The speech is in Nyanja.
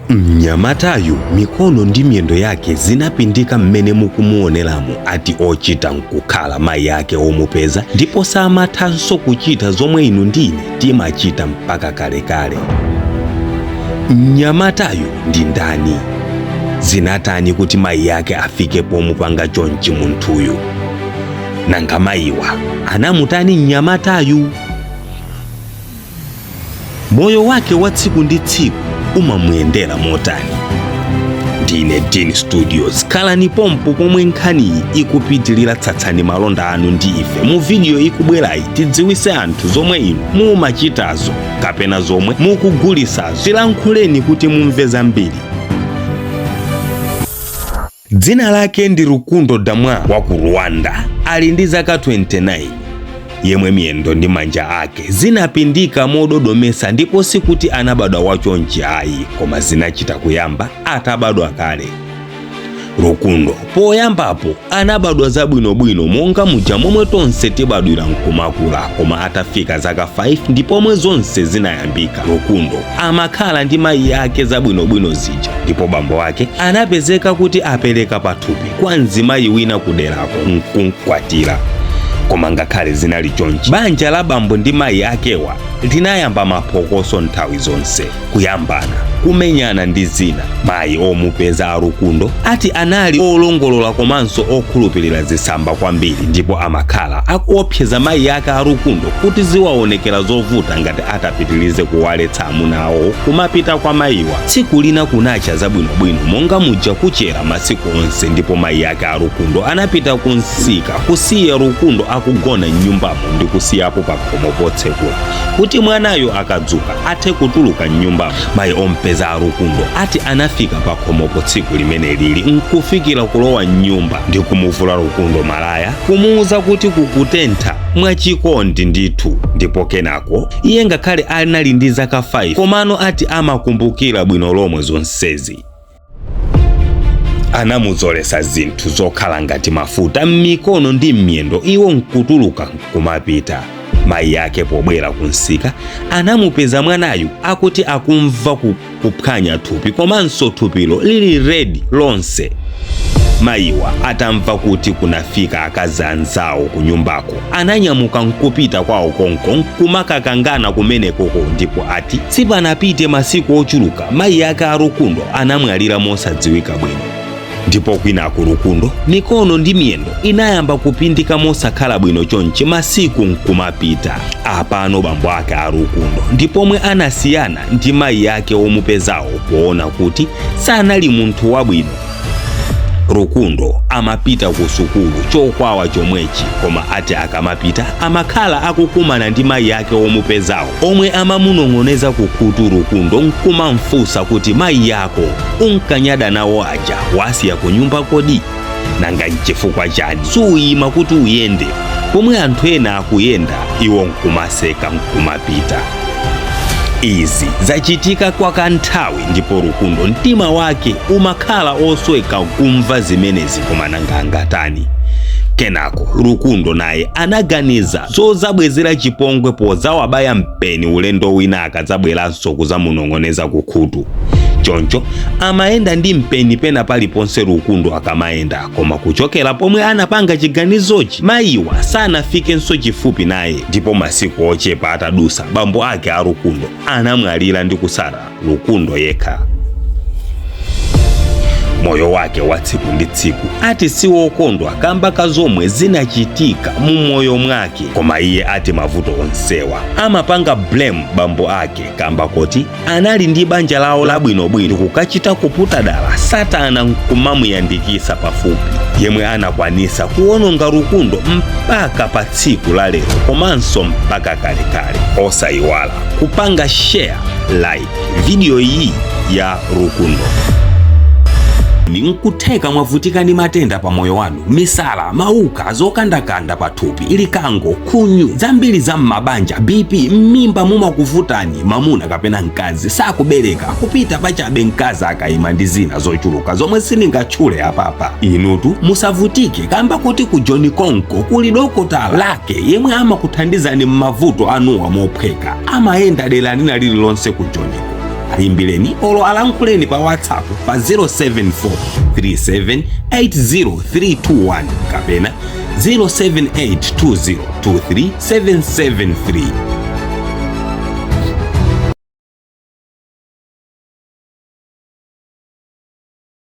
Mnyamatayu mikono ndi miyendo yake zinapindika mmene mukumuoneramu ati ochita nkukhala mayi yake omupeza ndipo samathanso kuchita zomwe inu ndine timachita mpaka kalekale. Mnyamatayu ndi ndani? Zinatani kuti mayi yake afike pomupanga chonchi munthuyu? Nanga mayiwa anamutani mnyamatayu? Moyo wake wa tsiku ndi tsiku umamuyendera motani? Ndine Dean Studios, khalani pompo pomwe nkhaniyi ikupitilira. Tsatsani malonda anu ndi ife mu video ikubwerayi tidziwise anthu zomwe inu mumachitazo kapena zomwe mukugulisazo. Zilankhuleni kuti mumve zambiri. Dzina lake ndi Rukundo Damwa wa ku Rwanda, ali ndi zaka 29, yemwe miyendo ndi manja ake zinapindika mododomesa ndipo sikuti anabadwa wachonchi ayi, koma zinachita kuyamba atabadwa kale. Rukundo poyambapo anabadwa zabwinobwino monga muja momwe tonse tibadwira nkumakula, koma atafika zaka 5 ndipo mwe zonse zinayambika. Rukundo amakhala ndi mayi yake zabwinobwino zija, ndipo bambo wake anapezeka kuti apereka pathupi kwa mzimayi wina kuderako nkunkwatira. Koma ngakhale zinali chonchi, banja la bambo ndi mayi akewa linayamba maphokoso nthawi zonse, kuyambana kumenyana ndi zina. Mayi omupeza a Rukundo ati anali olongolola komanso okhulupirira zisamba kwambiri, ndipo amakhala akuopseza mayi yake a Rukundo kuti ziwaonekera zovuta ngati atapitilize kuwaletsa amuna awo kumapita kwa mayiwa. Tsiku lina kunacha zabwinobwino monga muja kuchera masiku onse, ndipo mayi yake a Rukundo anapita kunsika kusiya Rukundo akugona m'nyumbamo ndi kusiyapo pakhomo potsekula kuti mwanayo akadzuka athe kutuluka m'nyumbamo. Mayi ompeza a Rukundo ati anafika pakhomopo tsiku limene lili nkufikira kulowa m'nyumba ndi kumuvula Rukundo malaya, kumuuza kuti kukutentha mwachikondi ndithu. Ndipo kenako iye ngakhale anali ndi zaka 5 komano ati amakumbukira bwino lomwe zonsezi. Anamuzolesa zinthu zokhala ngati mafuta m'mikono ndi m'miyendo, iwo nkutuluka nkumapita. Mayi yake pobwera kunsika anamupeza mwanayu akuti akumva kuphwanya thupi, komanso thupilo lili redi lonse. Mayiwa atamva kuti kunafika akazi anzawo kunyumbako, ananyamuka nkupita kwawo konko nkumakakangana kumenekoko, ndipo ati sipanapite masiku ochuluka mayi yake a Rukundo anamwalira mosadziwika bwino. Ndipo kwinaku Rukundo mikono ndi miyendo inayamba kupindika mosakhala bwino chonchi masiku nkumapita. Apano bambo ake a Rukundo ndipomwe anasiyana ndi mayi yake omupezawo poona kuti sanali munthu wabwino. Rukundo amapita ku sukulu chokwawa chomwechi, koma ati akamapita amakhala akukumana ndi mayi yake omupezawo omwe amamunong'oneza kukhutu Rukundo nkumamfunsa kuti mayi yako unkanyada nawo aja wasiya kunyumba kodi? Nanga nchifukwa chani suyima kuti uyende pomwe anthu ena akuyenda iwo nkumaseka nkumapita? Izi zachitika kwa kanthawi, ndipo Rukundo mtima wake umakhala osweka kumva zimenezi, koma nanga angatani? Kenako Rukundo naye anaganiza zozabwezera chipongwe pozawabaya mpeni ulendo wina akadzabweranso kuzamunong'oneza kukhutu. Choncho amayenda ndi mpeni pena paliponse Rukundo akamayenda, koma kuchokera pomwe anapanga chiganizochi mayiwa sanafikenso chifupi naye. Ndipo masiku ochepa atadusa, bambo ake a Rukundo anamwalira ndi kusala Rukundo yekha. Moyo wake wa tsiku ndi tsiku ati siwokondwa kamba kazomwe zinachitika mu moyo mwake, koma iye ati mavuto onsewa amapanga blame bambo ake kamba kuti anali ndi banja lawo labwinobwino kukachita kuputa dala Satana nkumamuyandikisa pafupi, yemwe anakwanisa kuwononga Rukundo mpaka pa tsiku la lero, komanso mpaka kalekale. Osayiwala kupanga share, like video iyi ya Rukundo. Nkutheka mwavutika ndi matenda pa moyo wanu, misala, mauka, zokandakanda pathupi, ilikango, khunyu, zambiri za mmabanja, BP, mmimba mumakuvutani, mamuna kapena mkazi sakubereka, kupita pachabe mkazi akayima ndi zina zochuluka zomwe siningatchule apapa. Inutu musavutike kamba kuti ku John Konko kuli dokotala lake yemwe amakuthandizani mmavuto anuwa mophweka, amayenda dera lina lililonse ku John. ayimbireni olo alankhuleni pa WhatsApp pa 07437803321 kapena 07820237773.